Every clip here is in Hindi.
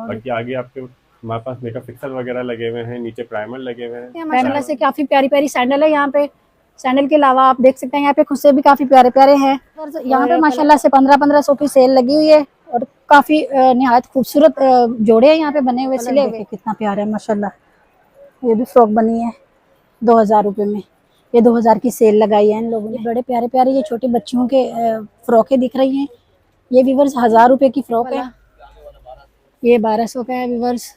बाकी आगे आपके हमारे पास मेकअप फिक्सर वगैरह लगे हुए हैं, नीचे प्राइमर लगे हुए हैं। प्राइमर से काफी प्यारी प्यारी सैंडल है यहाँ पे। सैंडल के अलावा आप देख सकते हैं यहाँ पे खुद से भी काफी प्यारे प्यारे हैं। यहाँ पे माशाल्लाह से 1500 की सेल लगी हुई है और काफी निहायत खूबसूरत जोड़े हैं यहाँ पे बने हुए सिले हुए। कितना प्यारा है माशाल्लाह। ये भी फ्रॉक बनी है 2000 रुपए में। ये 2000 की सेल लगाई है इन लोगों ने। बड़े प्यारे प्यारे ये छोटे बच्चियों के फ्रॉकें दिख रही हैं। ये व्यूवर्स 1000 रुपए की फ्रॉक है। ये 1200 का है व्यूवर्स।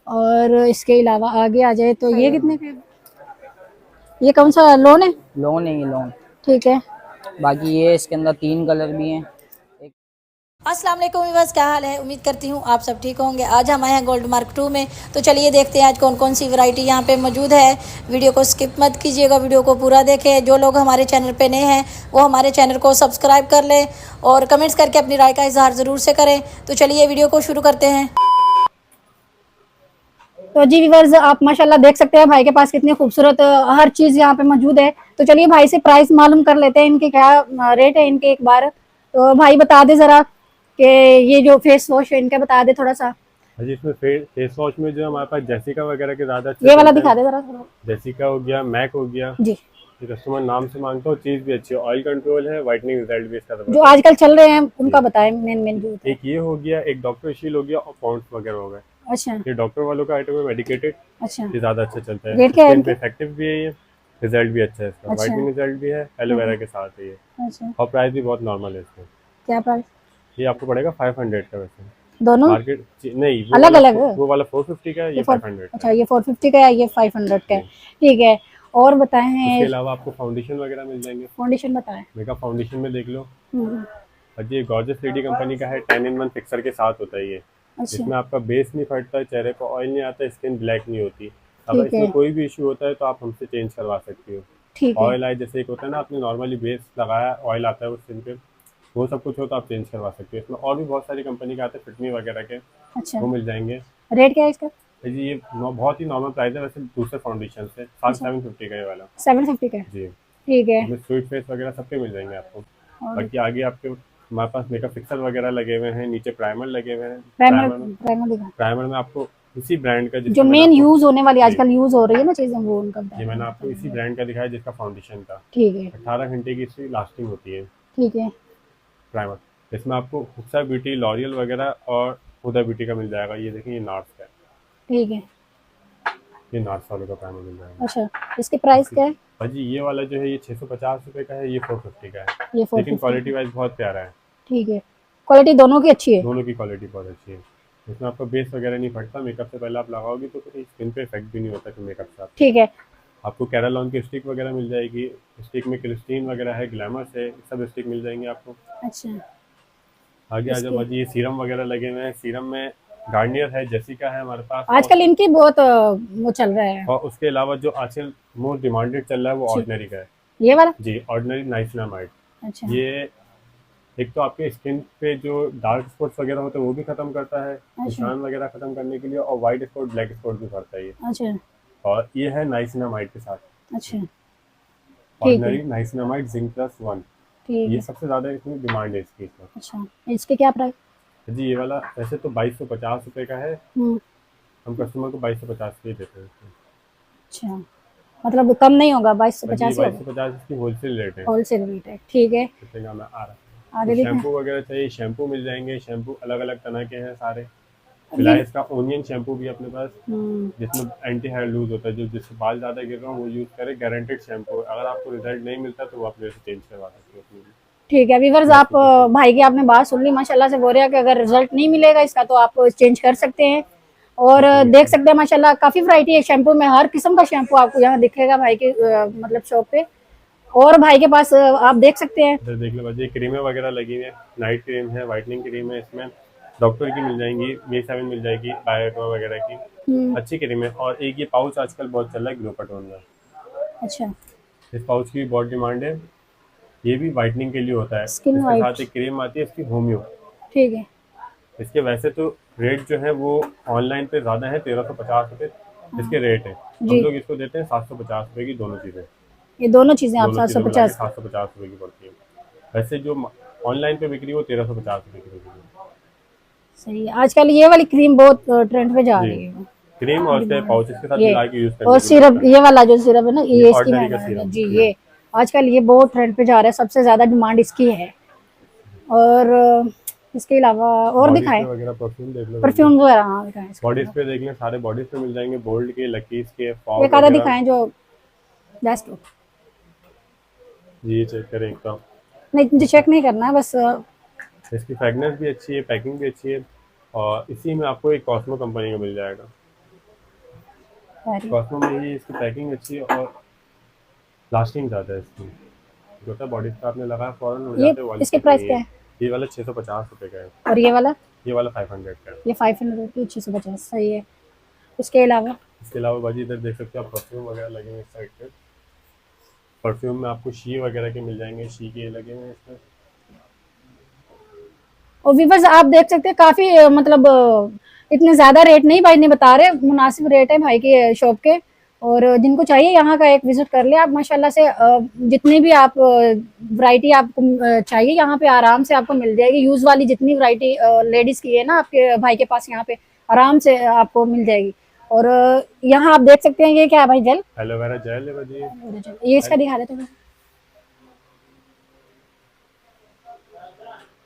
और इसके अलावा आगे आ जाए तो ये कितने का है? ये कौन सा लोन है? लोन है ये लोन। ठीक है। बाकी ये इसके अंदर 3 कलर भी हैं। अस्सलाम वालेकुम व्यूअर्स, क्या हाल है? उम्मीद करती हूँ आप सब ठीक होंगे। आज हम आए हैं गोल्ड मार्क 2 में, तो चलिए देखते हैं आज कौन कौन सी वैरायटी यहाँ पे मौजूद है। वीडियो को स्किप मत कीजिएगा, वीडियो को पूरा देखें। जो लोग हमारे चैनल पे नए हैं वो हमारे चैनल को सब्सक्राइब कर लें और कमेंट्स करके अपनी राय का इजहार ज़रूर से करें। तो चलिए वीडियो को शुरू करते हैं। तो जी व्यूअर्स, आप माशाल्लाह देख सकते हैं भाई के पास कितनी खूबसूरत हर चीज़ यहाँ पे मौजूद है। तो चलिए भाई से प्राइस मालूम कर लेते हैं, इनके क्या रेट है इनके एक बार। तो भाई बता दे ज़रा कि ये जो फेस वॉश है इनका बता दे थोड़ा सा। हाँ जी, इसमें फेस वॉश में जो हमारे पास जेसिका वगैरह के ज़्यादा ये वाला चलते दिखा हैं। दे जरा थोड़ा। जेसिका हो गया, मैक हो गया। जी, ये कस्टमर नाम से मांगता हो, चीज़ भी अच्छी है, ऑयल कंट्रोल है, वाइटनिंग रिजल्ट भी इसका जो ज़बरदस्त आजकल चल रहे हैं उनका है। बताएं, मेन मेन जो होता है। एक ये हो गया, एक डॉक्टर शील हो गया और पॉन्ड्स वगैरह हो गए। अच्छा ये डॉक्टर वालों का आइटम है, मेडिकेटेड। अच्छा। ये ज़्यादा अच्छा चलता है, रेट क्या है स्किन पे इनके? इफेक्टिव भी है ये, रिजल्ट भी अच्छा है इसका, अच्छा। वाइटनिंग रिजल्ट भी है, एलोवेरा के साथ है ये। अच्छा, और प्राइस भी बहुत नॉर्मल है इसमें। क्या प्राइस? ये आपको पड़ेगा 500 का वैसे। दोनों मार्केट नहीं, अलग अलग? वो वाला 450 का है, ये ये 500 का अच्छा, है ये 450 का है, ये 500 का है। जी। ठीक है। और उसके बताएं। अलावा आपको फाउंडेशन वगैरह मिल जाएंगे। फाउंडेशन बताएं। मेकअप फाउंडेशन में देख लो। हम्म, और ये गॉर्जियस लेडी कंपनी का है, 10 in 1 फिक्सर के साथ होता है ये। अच्छा इसमें आपका बेस नहीं फटता, चेहरे पर ऑयल नहीं आता, स्किन ब्लैक नहीं होती। अगर ठीक है। इसमें कोई भी इशू होता है तो आप हमसे चेंज करवा सकती हो। ठीक है। ऑयल आए जैसे एक होता है ना, आपने नॉर्मली बेस लगाया, ऑयल आता है उस स्किन पे, वो सब कुछ हो तो आप चेंज करवा सकते हो। इसमें और भी बहुत सारी कंपनी के आते हैं, फिटमी वगैरह के, अच्छा, वो मिल जाएंगे। रेट क्या है इसका? जी, ये बहुत ही नॉर्मल प्राइस है वैसे दूसरे फाउंडेशन से, सात अच्छा, 750 का ये वाला 750 का है। जी। ठीक है। इसमें स्वीट फेस वगैरह सबके मिल जाएंगे आपको। और बाकी आगे आपके हमारे पास मेकअप फिक्सर वगैरह लगे हुए हैं, नीचे प्राइमर लगे हुए हैं। प्राइमर प्राइमर में प्राइमर दिखा। प्राइमर में आपको इसी ब्रांड का, जो जिसका मैंने मेन आपको यूज होने वाली जी आजकल यूज हो रही है ना चीजें, वो उनका जी मैंने आपको इसी बताएं। ब्रांड का दिखाया, जिसका फाउंडेशन का ठीक है। 18 घंटे की इसकी लास्टिंग होती है। ठीक है। प्राइमर इसमें आपको हुक्सा ब्यूटी, लॉरियल वगैरह और हुदा ब्यूटी का मिल जाएगा। ये देखिए, ये नार्स का है, ठीक है। ये नार्स वालों का प्राइमर मिल जाएगा। अच्छा, इसकी प्राइस क्या है? और जी ये वाला जो है ये 650 रुपये का है, ये 450 का है। ये लेकिन 450 क्वालिटी का। वाइज बहुत प्यारा है। ठीक है। क्वालिटी दोनों की अच्छी है। दोनों की क्वालिटी बहुत अच्छी है। इसमें आपका बेस वगैरह नहीं फटता, मेकअप से पहले आप लगाओगे तो फिर स्किन पे इफेक्ट भी नहीं होता फिर मेकअप से आपके। ठीक है। आपको कैरालॉन की स्टिक वगैरह मिल जाएगी, स्टिक में क्रिस्टीन वगैरह है, ग्लैमर्स है, सब स्टिक मिल जाएंगे आपको। अच्छा, आगे आ जाओ इसकी बाजी, ये सीरम वगैरह लगे हुए हैं। सीरम में गार्नियर है, जेसिका है हमारे पास, आजकल इनकी बहुत वो चल रहा है। और उसके अलावा जो आजकल मोस्ट डिमांडेड चल रहा है वो ठीक। ऑर्डिनरी का है। ये वाला? जी, ऑर्डिनरी नाइसिनामाइड। अच्छा। ये एक तो आपके स्किन पे जो डार्क स्पॉट्स वगैरह होते हैं वो भी खत्म करता है, अच्छा। निशान वगैरह खत्म करने के लिए, और वाइट स्पॉट, ब्लैक स्पॉट भी भरता है ये। अच्छा। और ये है नाइसिनामाइड के साथ, अच्छा। ठीक है। Ordinary niacinamide zinc. ठीक ये है। सबसे ज़्यादा इसमें डिमांड है इसकी इसमें। अच्छा, इसके क्या प्राइस? जी, ये वाला वैसे तो 2250 रुपये का है, हम्म। हम कस्टमर को 2250 के ही देते हैं इसको। अच्छा, मतलब कम नहीं होगा, बाईस सौ और जी, पचास ही होगा। 2250 इसकी होलसेल रेट है। होलसेल रेट है। ठीक है। कितने का मैं आ रहा है। तो आगे देखें। शैम्पू वगैरह चाहिए, शैम्पू मिल जाएंगे। शैम्पू अलग अलग तरह के हैं सारे। अभी। फिलहाल इसका ओनियन शैम्पू भी अपने पास, हम्म। जिसमें एंटी हेयर लूज होता है, जो जिससे बाल ज़्यादा गिर रहा हो वो यूज़ करें। गारंटेड शैम्पू है, अगर आपको रिजल्ट नहीं मिलता तो वो आप मेरे से चेंज करवा सकते हो अपनी भी। ठीक है व्यूअर्स, मैं आप आपको कर दूँगा। भाई की आपने बात सुन ली माशाल्लाह से, बोल रहे हैं कि अगर रिजल्ट नहीं मिलेगा इसका तो आप चेंज कर सकते हैं। और बिल्कुल देख बिल्कुल। सकते हैं माशाल्लाह काफी वैरायटी है शैम्पू में, हर किस्म का शैम्पू आपको यहाँ दिखेगा भाई के मतलब शॉप पे। और भाई के पास आप देख सकते हैं। इधर देख लो भाई, क्रीमें वगैरह लगी हुई है। नाइट क्रीम है, वाइटनिंग क्रीम है, इसमें डॉक्टर की मिल जाएंगी, B7 मिल जाएगी, बायोटो वगैरह की हम्म। अच्छी क्रीम है। और एक ये पाउच आजकल बहुत चल रहा है, ग्लूकाटोन का। अच्छा। इस पाउच की भी बहुत डिमांड है। ये भी वाइटनिंग के लिए होता है। स्किन इसके वाइट। साथ एक क्रीम आती है इसकी, होम्यो। ठीक है। इसके वैसे तो रेट जो है वो ऑनलाइन पे ज़्यादा है, 1350 रुपये हाँ। इसके रेट है। हम जी, लोग इसको देते हैं 750 रुपये की, दोनों चीज़ें। ये दोनों चीजें आप दोनों सात सौ चीज़ें मिला के पचास 750 रुपये की पड़ती है। वैसे जो ऑनलाइन पे बिक्री वो 1350 रुपये की बिक्री है। सही है। आजकल ये वाली क्रीम बहुत ट्रेंड पे जा जी, रही है। क्रीम और उसके पाउचेस के साथ ये मिला के यूज करने और के लिए सिरप, होता है। ये वाला जो सिरप है ना, ये ये इसकी ऑर्डिनरी का मैंने सीरम जी, जी। ये आजकल ये बहुत ट्रेंड पे जा रहा है, सबसे ज्यादा डिमांड इसकी है। और इसके अलावा और बॉडी स्प्रे दिखाएं, वगैरह परफ्यूम देख लो बल्कि। परफ्यूम वगैरह, हाँ दिखाएं इसके बॉडी अलावा। स्प्रे देख लें, सारे बॉडी स्प्रे मिल जाएंगे, बोल्ड के, लकीज के, फॉग एक आधा वगैरह। दिखाएं जो बेस्ट हो। जी ये चेक करें एक तो। नहीं, मुझे चेक नहीं करना है, बस इसकी फ्रेगनेंस भी अच्छी है, पैकिंग भी अच्छी है। और इसी में आपको एक कॉस्मो कंपनी का मिल जाएगा। कॉस्मो में ही इसकी पैकिंग अच्छी है और लास्टिंग ज़्यादा है इसकी। जो होता है बॉडी पे आपने लगाया फ़ौरन उड़ ये जाते हैं, वाली इसके चीज़ प्राइस नहीं क्या है। है? ये वाला 650 रुपये का है। और ये वाला? ये वाला 500 का है। ये 500 रुपये, 650, सही है। उसके अलावा इसके अलावा बाजी इधर देख सकते हो आप, परफ्यूम वगैरह लगे हुए हैं इस साइड पे। परफ्यूम में आपको शी वगैरह के मिल जाएंगे, शी के लगे हुए हैं इसमें। और व्यूवर्स आप देख सकते हैं काफी मतलब इतने ज्यादा रेट नहीं भाई ने बता रहे, मुनासिब रेट है भाई के शॉप के। और जिनको चाहिए यहाँ का एक विजिट कर ले आप, माशाल्लाह से जितनी भी आप वैरायटी आपको चाहिए यहाँ पे आराम से आपको मिल जाएगी। यूज वाली जितनी वैरायटी लेडीज की है ना आपके भाई के पास, यहाँ पे आराम से आपको मिल जाएगी। और यहाँ आप देख सकते हैं ये क्या है भाई, जेल, एलोवेरा जेल है बाजी। ये इसका दिखा रहे थे।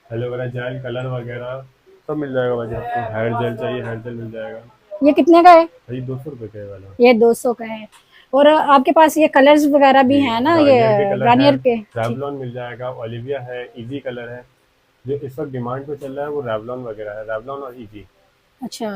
एलोवेरा जेल, कलर वगैरह सब मिल जाएगा बाजी आपको। हेयर जेल चाहिए, हेयर जेल मिल जाएगा। ये कितने का है? ये 200 रुपये का है वाला। ये 200 का है। और आपके पास ये कलर्स वगैरह भी हैं ना, ये गार्नियर के कलर है, गार्नियर के? रेवलॉन मिल जाएगा, ओलिविया है, इजी कलर है। जो इस वक्त डिमांड पे चल रहा है वो रेवलॉन वगैरह है, रेवलॉन और इजी। अच्छा,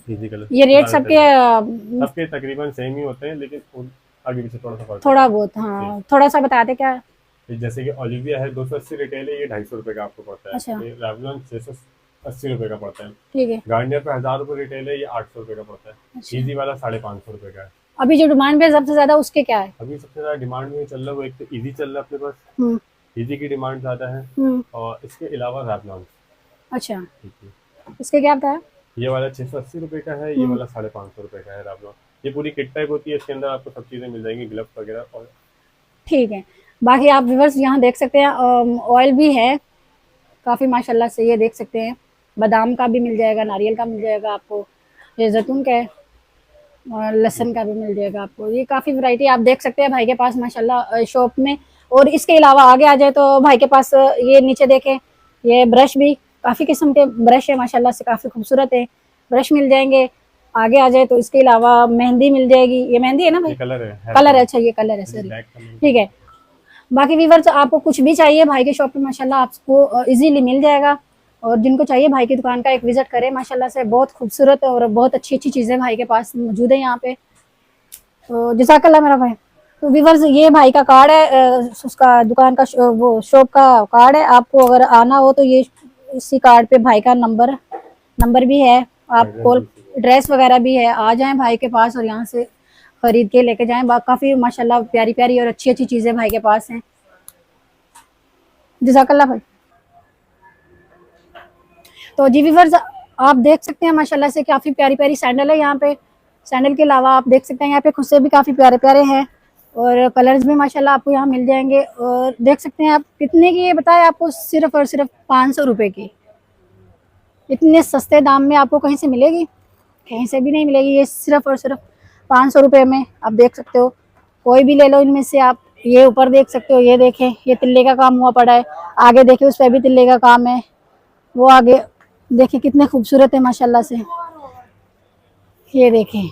इजी कलर ये रेट ज़्यादातर सबके है। सबके तकरीबन सेम ही होते हैं, लेकिन आगे पीछे थोड़ा सा फर्क है। थोड़ा बहुत, हाँ थोड़ा सा बता दे क्या है? जैसे कि ओलिविया है 280 रिटेल है, ये 250 रुपये का आपको पड़ता है। अच्छा। ये रेवलॉन 680 रुपये का पड़ता है। ठीक है। गार्नियर पे 1000 रुपये रिटेल है, ये 800 रुपये का पड़ता है। अच्छा। इजी वाला 550 रुपये का है। अभी जो डिमांड पे सबसे ज्यादा उसके क्या है? अभी सबसे ज़्यादा डिमांड में चल रहा है वो, एक तो इजी चल रहा है अपने पास, हम्म इजी की डिमांड ज़्यादा है। हम्म और इसके अलावा रेवलॉन। अच्छा, इसके क्या बताया? ये वाला 680 रुपये का है, ये वाला 550 रुपये का है रेवलॉन। ये पूरी किट टाइप होती है, इसके अंदर आपको सब चीज़ें मिल जाएंगी, ग्लव्स वगैरह। और ठीक है। बाकी आप व्यूअर्स यहाँ देख सकते हैं ऑयल भी है काफ़ी माशाल्लाह से, ये देख सकते हैं। बादाम का भी मिल जाएगा, नारियल का मिल जाएगा आपको, ये जैतून का है, और लहसुन का भी मिल जाएगा आपको। ये काफ़ी वैरायटी आप देख सकते हैं भाई के पास माशाल्लाह शॉप में। और इसके अलावा आगे आ जाए तो भाई के पास ये नीचे देखें, ये ब्रश भी काफ़ी किस्म के ब्रश है माशाल्लाह से, काफ़ी खूबसूरत है ब्रश मिल जाएंगे। आगे आ जाए तो इसके अलावा मेहंदी मिल जाएगी, ये मेहंदी है ना भाई? ये कलर है, कलर है, अच्छा ये कलर है, सॉरी, ठीक है। बाकी व्यूअर्स आपको कुछ भी चाहिए भाई के शॉप पे माशाल्लाह आपको इजीली मिल जाएगा। और जिनको चाहिए भाई की दुकान का एक विजिट करें, माशाल्लाह से बहुत खूबसूरत और बहुत अच्छी अच्छी चीज़ें भाई के पास मौजूद है यहाँ पे। तो जज़ाकल्लाह मेरा भाई। तो व्यूअर्स ये भाई का कार्ड है, उसका दुकान का वो शॉप का कार्ड है। आपको अगर आना हो तो ये इसी कार्ड पे भाई का नंबर भी है, आपको एड्रेस वगैरह भी है। आ जाएं भाई के पास और यहाँ से खरीद के लेके जाएं। काफ़ी माशाल्लाह प्यारी प्यारी और अच्छी अच्छी चीज़ें भाई के पास हैं। जज़ाकल्लाह भाई। तो जी व्यूअर्स आप देख सकते हैं माशाल्लाह से काफ़ी प्यारी प्यारी सैंडल है यहाँ पे। सैंडल के अलावा आप देख सकते हैं यहाँ पे खुद से भी काफ़ी प्यारे प्यारे हैं और कलर्स भी माशाल्लाह आपको यहाँ मिल जाएंगे। और देख सकते हैं आप कितने की ये बताए आपको, सिर्फ और सिर्फ 500 रुपये की। इतने सस्ते दाम में आपको कहीं से मिलेगी? कहीं से भी नहीं मिलेगी। ये सिर्फ और सिर्फ 500 रुपये में आप देख सकते हो। कोई भी ले लो इनमें से आप। ये ऊपर देख सकते हो, ये देखें, ये तिल्ले का काम हुआ पड़ा है। आगे देखें उस पर भी तिल्ले का काम है। वो आगे देखिए कितने खूबसूरत है माशाल्लाह से। ये देखें,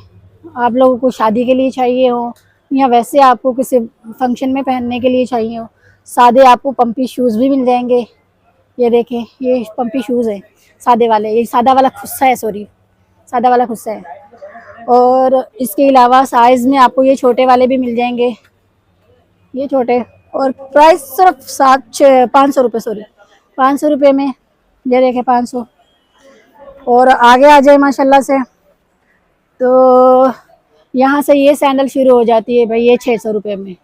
आप लोगों को शादी के लिए चाहिए हो या वैसे आपको किसी फंक्शन में पहनने के लिए चाहिए हो, सादे आपको पंपी शूज़ भी मिल जाएंगे। ये देखें, ये पंपी शूज़ है सादे वाले, ये सादा वाला खुस्सा है, सॉरी सादा वाला खुस्सा है। और इसके अलावा साइज़ में आपको ये छोटे वाले भी मिल जाएंगे, ये छोटे। और प्राइस सिर्फ 500 रुपये, सॉरी 500 रुपये में। ये देखें 500। और आगे आ जाए माशाल्लाह से तो यहाँ से ये सैंडल शुरू हो जाती है भाई, ये 600 रुपये में,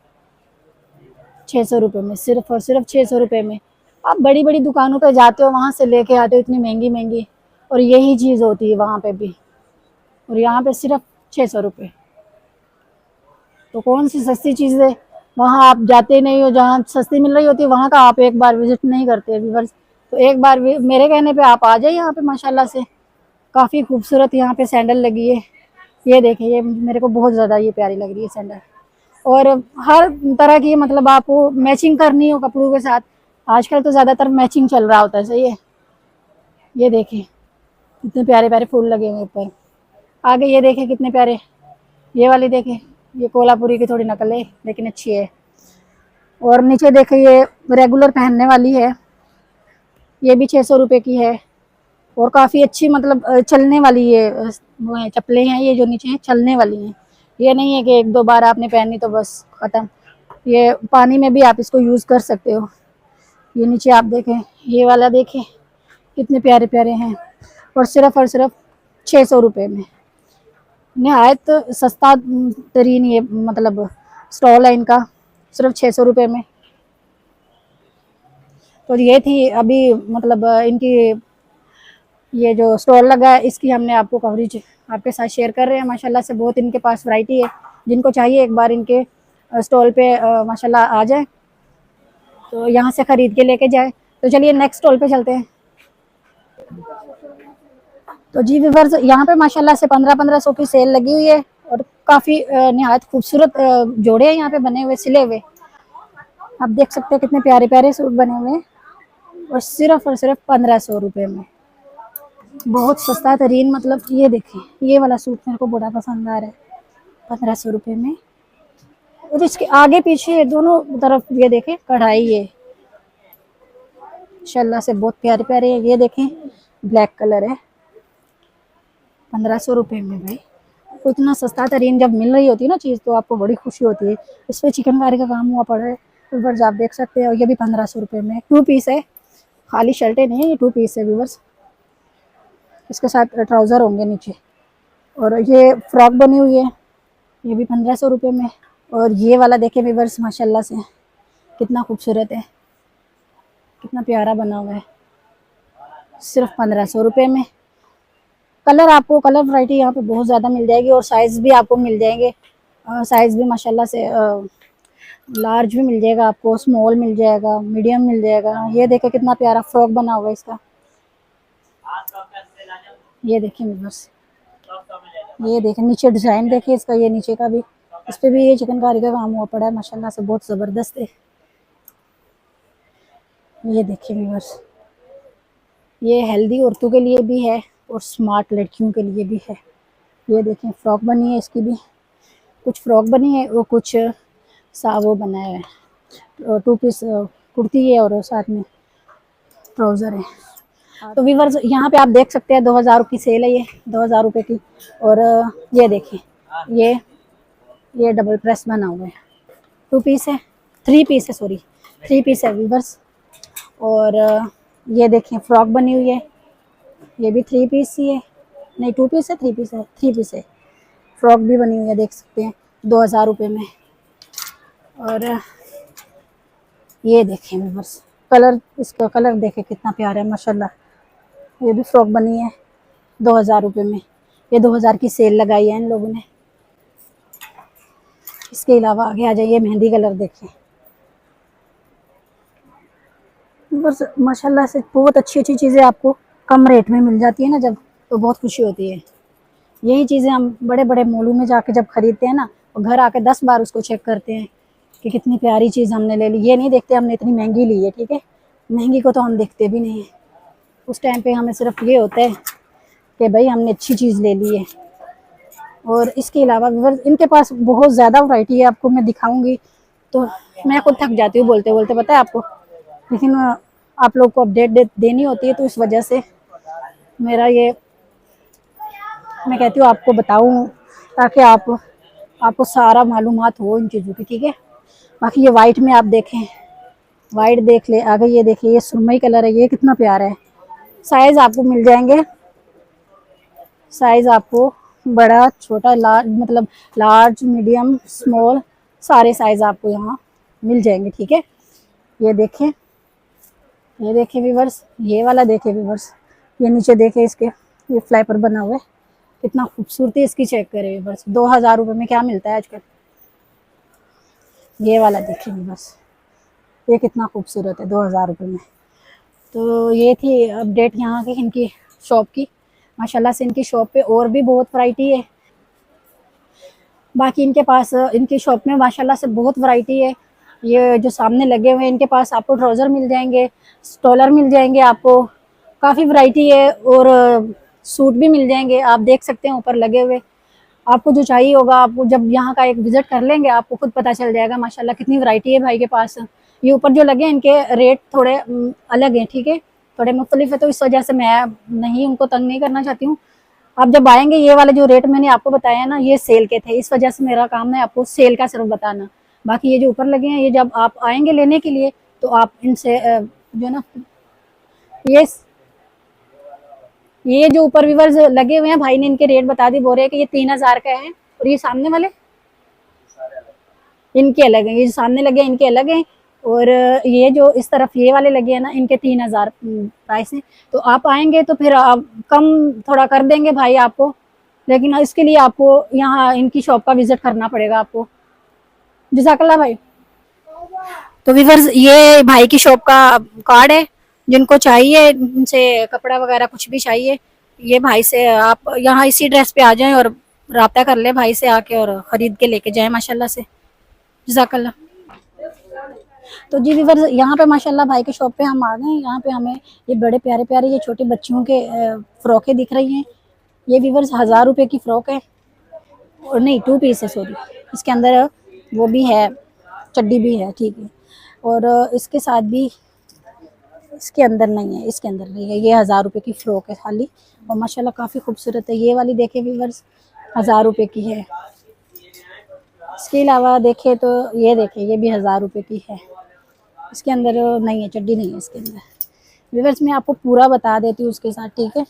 600 रुपये में, सिर्फ और सिर्फ 600 रुपये में। आप बड़ी बड़ी दुकानों पे जाते हो, वहाँ से लेके आते हो इतनी महंगी महंगी, और यही चीज़ होती है वहाँ पे भी। और यहाँ पे सिर्फ 600 रुपये। तो कौन सी सस्ती चीज़ है? वहाँ आप जाते नहीं हो, जहाँ सस्ती मिल रही होती है वहाँ का आप एक बार विजिट नहीं करते व्यूअर्स। तो एक बार भी मेरे कहने पे आप आ जाइए यहाँ पे, माशाल्लाह से काफ़ी खूबसूरत यहाँ पे सैंडल लगी है। ये देखिए, ये मेरे को बहुत ज़्यादा ये प्यारी लग रही है सैंडल। और हर तरह की, मतलब आपको मैचिंग करनी हो कपड़ों के साथ, आजकल तो ज़्यादातर मैचिंग चल रहा होता है, सही है। ये देखिए कितने प्यारे प्यारे फूल लगे हुए ऊपर। आगे ये देखिए कितने प्यारे, ये वाली देखिए, ये कोल्हापुरी की थोड़ी नकल है लेकिन अच्छी है। और नीचे देखिए ये रेगुलर पहनने वाली है, ये भी 600 रुपये की है। और काफ़ी अच्छी, मतलब चलने वाली ये वो है, चप्पलें हैं ये जो नीचे हैं, चलने वाली हैं। ये नहीं है कि एक दो बार आपने पहनी तो बस ख़त्म। ये पानी में भी आप इसको यूज़ कर सकते हो। ये नीचे आप देखें, ये वाला देखें कितने प्यारे प्यारे हैं, और सिर्फ 600 रुपये में। नहायत सस्ता तरीन ये, मतलब स्टॉल है इनका, सिर्फ 600 रुपये में। तो ये थी अभी, मतलब इनकी ये जो स्टॉल लगा है, इसकी हमने आपको कवरेज आपके साथ शेयर कर रहे हैं। माशाल्लाह से बहुत इनके पास वैरायटी है, जिनको चाहिए एक बार इनके स्टॉल पे माशाल्लाह आ जाए, तो यहाँ से ख़रीद के लेके जाए। तो चलिए नेक्स्ट स्टॉल पे चलते हैं। तो जी व्यूअर्स, यहाँ पे माशाल्लाह से 1500 की सेल लगी हुई है, और काफ़ी नहायत खूबसूरत जोड़े हैं यहाँ पे बने हुए, सिले हुए। आप देख सकते हैं कितने प्यारे प्यारे सूट बने हुए हैं, और सिर्फ 1500 रुपये में। बहुत सस्ता तरीन, मतलब ये देखें, ये वाला सूट मेरे को बड़ा पसंद आ रहा है, 1500 रुपये में। और इसके आगे पीछे दोनों तरफ ये देखें कढ़ाई है, माशाल्लाह से बहुत प्यारे प्यारे है। ये देखें ब्लैक कलर है, 1500 रुपये में। भाई तो इतना सस्ता तरीन जब मिल रही होती है ना चीज़, तो आपको बड़ी खुशी होती है। इस पर चिकनकारी का काम हुआ पड़ा है, व्यूवर्स आप देख सकते हैं। और ये भी 1500 रुपये में 2 पीस है, खाली शर्टें नहीं है, ये 2 पीस है व्यूवर्स। इसके साथ ट्राउज़र होंगे नीचे। और ये फ्रॉक बनी हुई है, ये भी 1500 रुपये में। और ये वाला देखें व्यूवर्स, माशाल्लाह से कितना खूबसूरत है, कितना प्यारा बना हुआ है, सिर्फ 1500 रुपये में। कलर आपको, कलर वैरायटी यहाँ पे बहुत ज़्यादा मिल जाएगी, और साइज़ भी आपको मिल जाएंगे। साइज़ भी माशाल्लाह से लार्ज भी मिल जाएगा आपको, स्मॉल मिल जाएगा, मीडियम मिल जाएगा। ये देखें कितना प्यारा फ्रॉक बना हुआ है इसका, ये देखिए व्यूअर्स, ये देखें नीचे डिज़ाइन देखिए इसका, ये नीचे का भी, इस पर भी ये चिकनकारी का काम हुआ पड़ा है, माशाल्लाह से बहुत ज़बरदस्त है। ये देखिए व्यूअर्स, ये हेल्दी औरतों के लिए भी है और स्मार्ट लड़कियों के लिए भी है। ये देखें फ्रॉक बनी है इसकी भी, कुछ फ्रॉक बनी है और कुछ सावो बनाया है। 2 पीस कुर्ती है और साथ में ट्राउज़र है। तो व्यूअर्स यहाँ पे आप देख सकते हैं 2000 की सेल है, ये 2000 रुपये की। और ये देखिए, ये डबल प्रेस बना हुआ है, 2 पीस है, 3 पीस है, सॉरी 3 पीस है व्यूअर्स। और ये देखें फ्रॉक बनी हुई है, ये भी 3 पीस ही है, नहीं 2 पीस है, 3 पीस है, 3 पीस है। फ्रॉक भी बनी हुई है, देख सकते हैं 2000 रुपये में। और ये देखें व्यूअर्स, कलर, इसका कलर देखें कितना प्यारा है माशाल्लाह। ये भी फ्रॉक बनी है 2000 रुपये में, ये 2000 की सेल लगाई है इन लोगों ने। इसके अलावा आगे आ जाइए, मेहंदी कलर देखें, बस माशाल्लाह से बहुत अच्छी अच्छी चीज़ें आपको कम रेट में मिल जाती है ना जब, तो बहुत खुशी होती है। यही चीज़ें हम बड़े बड़े मॉलों में जाके जब खरीदते हैं ना, और घर आके 10 बार उसको चेक करते हैं कि कितनी प्यारी चीज़ हमने ले ली। ये नहीं देखते हमने इतनी महंगी ली है, ठीक है, महंगी को तो हम देखते भी नहीं है। उस टाइम पे हमें सिर्फ ये होता है कि भाई हमने अच्छी चीज़ ले ली है। और इसके अलावा इनके पास बहुत ज़्यादा वैरायटी है, आपको मैं दिखाऊंगी तो मैं खुद थक जाती हूँ बोलते बोलते, पता है आपको। लेकिन आप लोग को अपडेट देनी होती है, तो इस वजह से मेरा ये, मैं कहती हूँ आपको बताऊँ, ताकि आपको सारा मालूमात हो इन चीज़ों की, ठीक है। बाकी ये वाइट में आप देखें, वाइट देख ले। आगे ये देखिए, ये सुरमई कलर है, ये कितना प्यारा है। साइज़ आपको मिल जाएंगे, साइज़ आपको बड़ा, छोटा, लार्ज, मतलब लार्ज, मीडियम, स्मॉल, सारे साइज़ आपको यहाँ मिल जाएंगे, ठीक है। ये देखें, ये देखें व्यूअर्स, ये वाला देखें व्यूअर्स, ये नीचे देखें इसके, ये फ्लाइपर बना हुआ है, कितना खूबसूरती इसकी चेक करें व्यूअर्स। 2000 रुपये में क्या मिलता है आजकल। ये वाला देखिए व्यूअर्स, ये कितना खूबसूरत है 2000 रुपये में। तो ये थी अपडेट यहाँ की इनकी शॉप की। माशाल्लाह से इनकी शॉप पे और भी बहुत वैरायटी है। बाकी इनके पास इनकी शॉप में माशाल्लाह से बहुत वैरायटी है। ये जो सामने लगे हुए हैं इनके पास आपको ट्राउज़र मिल जाएंगे, स्टॉलर मिल जाएंगे, आपको काफ़ी वैरायटी है और सूट भी मिल जाएंगे। आप देख सकते हैं ऊपर लगे हुए, आपको जो चाहिए होगा आपको जब यहाँ का एक विज़िट कर लेंगे आपको खुद पता चल जाएगा माशाल्लाह कितनी वैरायटी है भाई के पास। ये ऊपर जो लगे हैं इनके रेट थोड़े अलग हैं, ठीक है, थोड़े मुख्तलिफ है, तो इस वजह से मैं नहीं उनको तंग नहीं करना चाहती हूँ। आप जब आएंगे ये वाले जो रेट मैंने आपको बताया ना ये सेल के थे, इस वजह से मेरा काम है आपको सेल का सिर्फ बताना। बाकी ये जो ऊपर लगे हैं ये जब आप आएंगे लेने के लिए तो आप इनसे जो ना ये जो ऊपर व्यूवर्स लगे हुए हैं भाई ने इनके रेट बता दी, बोल रहे हैं कि ये 3000 का है और ये सामने वाले इनके अलग हैं, ये जो सामने लगे हैं इनके अलग हैं और ये जो इस तरफ ये वाले लगे हैं ना इनके 3000 प्राइस है। तो आप आएंगे तो फिर आप कम थोड़ा कर देंगे भाई आपको, लेकिन इसके लिए आपको यहाँ इनकी शॉप का विजिट करना पड़ेगा आपको। जज़ाकल्लाह भाई। तो व्यूअर्स ये भाई की शॉप का कार्ड है, जिनको चाहिए इनसे कपड़ा वगैरह कुछ भी चाहिए ये भाई से आप यहाँ इसी ड्रेस पे आ जाएं और राब्ता कर ले भाई से आके और ख़रीद के लेके जाएं माशाल्लाह से। जज़ाकल्लाह। तो जी व्यूअर्स यहाँ पे माशाल्लाह भाई के शॉप पे हम आ गए हैं। यहाँ पे हमें ये बड़े प्यारे प्यारे ये छोटे बच्चियों के फ़्रॉकें दिख रही हैं। ये व्यूअर्स 1000 रुपये की फ़्रॉक है और नहीं 2 पीस है, सॉरी, इसके अंदर वो भी है, चड्डी भी है, ठीक है, और इसके साथ भी इसके अंदर नहीं है, इसके अंदर नहीं है। ये 1000 रुपये की फ़्रॉक है खाली और माशाल्लाह काफ़ी खूबसूरत है। ये वाली देखें व्यूअर्स 1000 रुपये की है। इसके अलावा देखें तो ये देखें ये भी 1000 रुपये की है। इसके अंदर नहीं है, चड्डी नहीं है इसके अंदर। व्यूअर्स मैं आपको पूरा बता देती हूँ उसके साथ, ठीक है,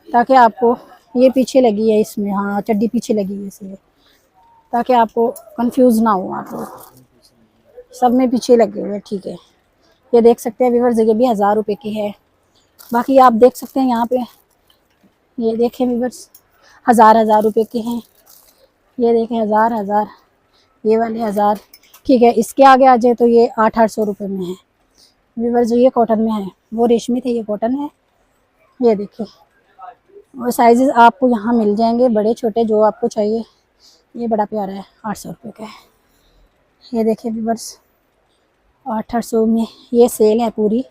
ताकि आपको ये पीछे लगी है इसमें, हाँ चड्डी पीछे लगी है इसलिए, ताकि आपको कंफ्यूज ना हो, आप लोग सब में पीछे लगे हुए, ठीक है। ये देख सकते हैं व्यूअर्स ये भी 1000 रुपये की है। बाकी आप देख सकते हैं यहाँ पे ये देखें व्यूअर्स 1000 रुपये के हैं। ये देखें 1000, ये वाले 1000, ठीक है। इसके आगे आ जाए तो ये 800 रुपये में है व्यूअर्स। ये कॉटन में है, वो रेशमी थे, ये कॉटन है। ये देखिए और साइजेस आपको यहाँ मिल जाएंगे बड़े छोटे जो आपको चाहिए। ये बड़ा प्यारा है, 800 रुपये का है। ये देखिए व्यूअर्स 800 में ये सेल है पूरी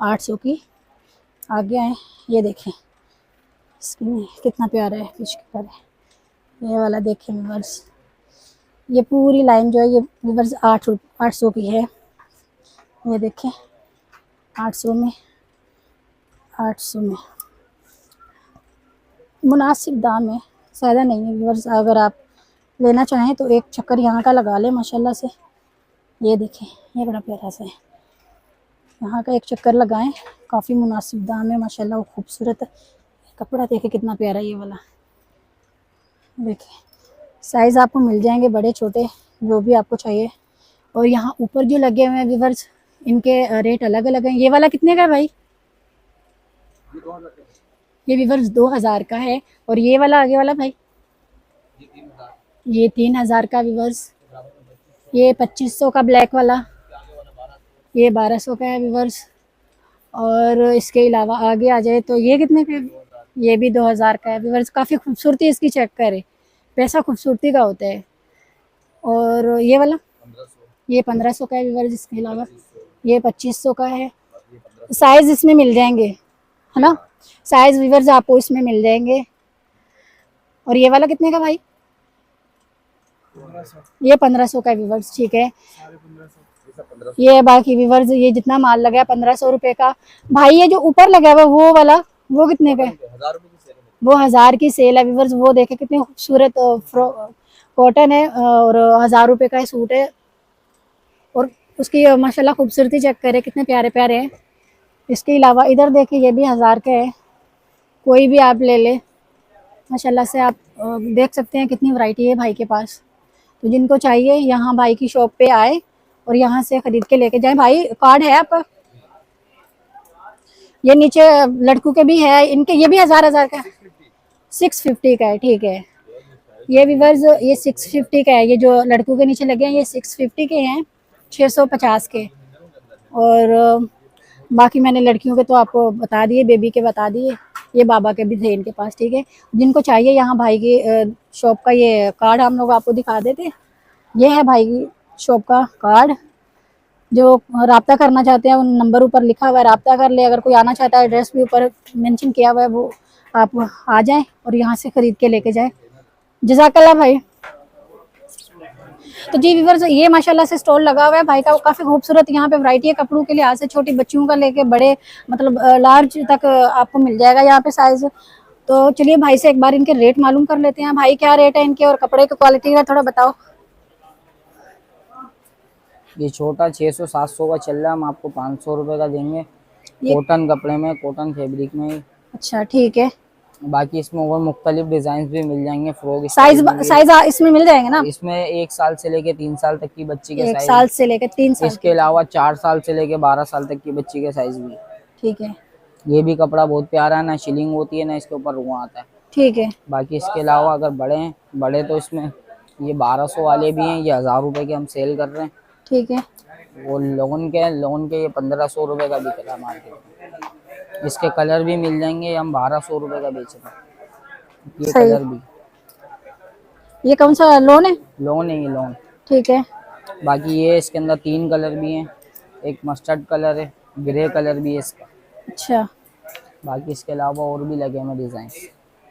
800 की। आगे आए ये देखें इसमें कितना प्यारा है, फिश कलर है। ये वाला देखें व्यूअर्स, ये पूरी लाइन जो है ये व्यूअर्स 800 की है। ये देखें 800 में मुनासिब दाम है, ज़्यादा नहीं है व्यूअर्स। अगर आप लेना चाहें तो एक चक्कर यहाँ का लगा लें माशाल्लाह से। ये देखें ये बड़ा प्यारा सा है, यहाँ का एक चक्कर लगाएं, काफ़ी मुनासिब दाम है माशाल्लाह, वो खूबसूरत है। कपड़ा देखें कितना प्यारा ये वाला, देखें साइज़ आपको मिल जाएंगे बड़े छोटे जो भी आपको चाहिए। और यहाँ ऊपर जो लगे हुए हैं व्यूअर्स इनके रेट अलग अलग हैं। ये वाला कितने का है भाई? ये व्यूअर्स 2000 का है। और ये वाला आगे वाला भाई ये 3000 का व्यूअर्स। ये 2500 का ब्लैक वाला, ये 1200 का है व्यूअर्स। और इसके अलावा आगे आ जाए तो ये कितने का है? ये भी 2000 का है व्यूअर्स। काफ़ी खूबसूरती इसकी चेक करें, पैसा खूबसूरती का होता है। और ये वाला ये 1500 का है व्यूअर्स। इसके अलावा ये 2500 का है। साइज़ इसमें मिल जाएंगे, है ना, साइज़ व्यूअर्स आपको इसमें मिल जाएंगे। और ये वाला कितने का भाई? ये 1500 का व्यूअर्स, ठीक है। ये बाकी व्यूअर्स ये जितना माल लगा है 1500 रुपये का। भाई ये जो ऊपर लगा हुआ वो वाला वो कितने का है? वो 1000 की सेल है व्यूअर्स। वो देखे कितने खूबसूरत कॉटन है और 1000 रुपये का सूट है। और उसकी माशाल्लाह खूबसूरती चेक करें कितने प्यारे प्यारे हैं। इसके अलावा इधर देखिए ये भी 1000 का है, कोई भी आप ले ले माशाल्लाह से। आप देख सकते हैं कितनी वैरायटी है भाई के पास। तो जिनको चाहिए यहाँ भाई की शॉप पे आए और यहाँ से ख़रीद के लेके जाएं। भाई कार्ड है आपका? ये नीचे लड़कों के भी है इनके, ये भी 1000 का 650 का है, ठीक है। ये व्यूअर्स ये 650 का है। ये जो लड़कों के नीचे लगे हैं ये 650 के हैं, 650 के। और बाकी मैंने लड़कियों के तो आपको बता दिए, बेबी के बता दिए, ये बाबा के भी थे इनके पास, ठीक है। जिनको चाहिए यहाँ भाई की शॉप का ये कार्ड हम लोग आपको दिखा देते। ये है भाई की शॉप का कार्ड, जो राब्ता करना चाहते हैं उन नंबर ऊपर लिखा हुआ है, राब्ता कर ले। अगर कोई आना चाहता है एड्रेस भी ऊपर मेंशन किया हुआ है, वो आप आ जाएं और यहाँ से खरीद के लेके जाए। जज़ाकल्लाह भाई। तो जी व्यूअर्स, ये माशाल्लाह से स्टॉल लगा हुआ है भाई का, काफी खूबसूरत यहाँ पे वैरायटी है कपड़ों के लिहाज से, छोटी बच्चियों का लेके बड़े मतलब लार्ज तक आपको मिल जाएगा यहाँ पे साइज। तो चलिए भाई से एक बार इनके रेट मालूम कर लेते हैं। भाई क्या रेट है इनके और कपड़े की क्वालिटी का थोड़ा बताओ। ये छोटा 600-700 का चल रहा है, हम आपको 500 रुपये का देंगे। ये कॉटन कपड़े में, कॉटन फैब्रिक में ही। अच्छा ठीक है। बाकी इसमें और मुख्तलिफ डिजाइन भी मिल जाएंगे, फ्रॉक साइज स्टाइल में भी साइज इसमें मिल जाएंगे ना? इसमें 1 साल से लेके 3 साल तक की बच्ची के 1 साइज, साल से लेकर 3 साल इसके अलावा 4 साल से लेके 12 साल तक की बच्ची के साइज भी। ठीक है। ये भी कपड़ा बहुत प्यारा है, ना शिलिंग होती है ना इसके ऊपर रुआ आता है। ठीक है। बाकी इसके अलावा अगर बड़े हैं, बड़े तो इसमें ये 1200 वाले भी हैं, ये 1000 रुपये के हम सेल कर रहे हैं। ठीक है। वो लोन के ये 1500 रुपये का बिक रहा है मार्केट में। इसके कलर भी मिल जाएंगे, हम 1200 रुपये का बेच रहे हैं। ये सही। कलर भी ये कौन सा लोन है? लोन है, ये लोन। ठीक है। बाकी ये इसके अंदर 3 कलर भी हैं, एक मस्टर्ड कलर है, ग्रे कलर भी है इसका। अच्छा, बाकी इसके अलावा और भी लगे हैं डिजाइन।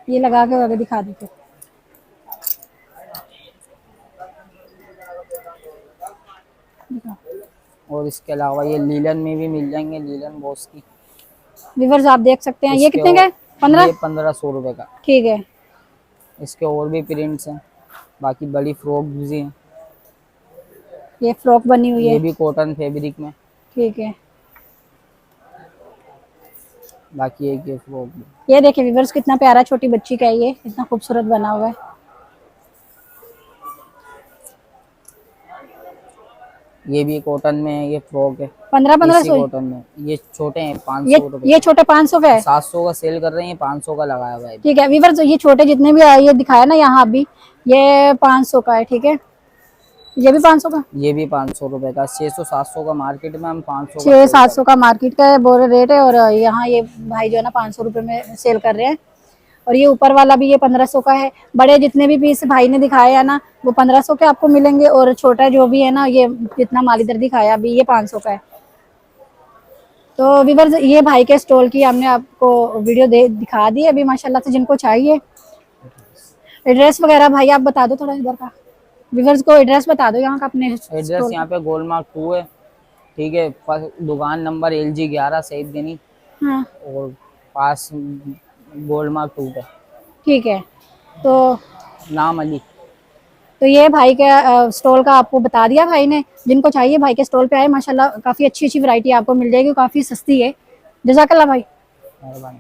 ये लगा के आगे दिखा देते। और इसके अलावा ये लीलन में भी मिल जाएंगे, लीलन बॉस की। व्यूअर्स आप देख सकते हैं, ये इसके कितने का है? 15? ये 1500 रुपये का। ठीक है। इसके और भी प्रिंट्स हैं, बाकी बड़ी फ्रॉक भी हैं। ये फ्रॉक बनी हुई ये है। भी कॉटन फैब्रिक में। ठीक है। बाकी एक ये फ्रॉक भी। ये देखिए व्यूअर्स, कितना प्यारा छोटी बच्ची का है, ये इतना खूबसूरत बना हुआ है। ये भी कॉटन में है, ये फ्रॉक है 1500 कॉटन में। ये छोटे हैं 500 रुपये। ये छोटे 500 का है। 700 का सेल कर रहे हैं, 500 का लगाया हुआ है। ठीक है व्यूअर्स, ये छोटे जितने भी ये दिखाया ना यहाँ अभी, ये 500 का है। ठीक है, ये भी 500 का। ये भी 500 रुपये का। 600-700 का मार्केट में, हम 500 का 600-700 का मार्केट का है बोरे रेट है, और यहाँ ये भाई जो है ना 500 रुपये में सेल कर रहे हैं। और ये ऊपर वाला भी ये 1500 का है। बड़े जितने भी पीस भाई ने दिखाए है ना, वो 1500 के आपको मिलेंगे, और छोटा जो भी है ना, ये जितना माल इधर दिखाया अभी, ये 500 का है। तो व्यूअर्स, ये भाई के स्टॉल की हमने आपको वीडियो दिखा दी अभी माशाल्लाह से। जिनको चाहिए एड्रेस वगैरह भाई आप बता दो थोड़ा इधर का, व्यूअर्स को एड्रेस बता दो यहाँ का अपने एड्रेस यहाँ पे गोलमार्ग 2 है, ठीक है। दुकान नंबर LG 11 सईद गनी, हाँ और पास गोलमार्ग 2 पे। ठीक है। तो नाम अली। तो ये भाई का स्टॉल का आपको बता दिया भाई ने। जिनको चाहिए भाई के स्टॉल पे आए, माशाल्लाह काफी अच्छी अच्छी वैरायटी आपको मिल जाएगी, काफी सस्ती है। जज़ाकल्लाह भाई। मेहरबानी।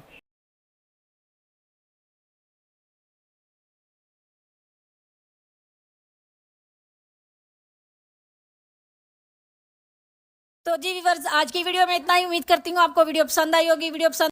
तो जी व्यूअर्स, आज की वीडियो में इतना ही। उम्मीद करती हूँ आपको वीडियो पसंद आई होगी। वीडियो पसंद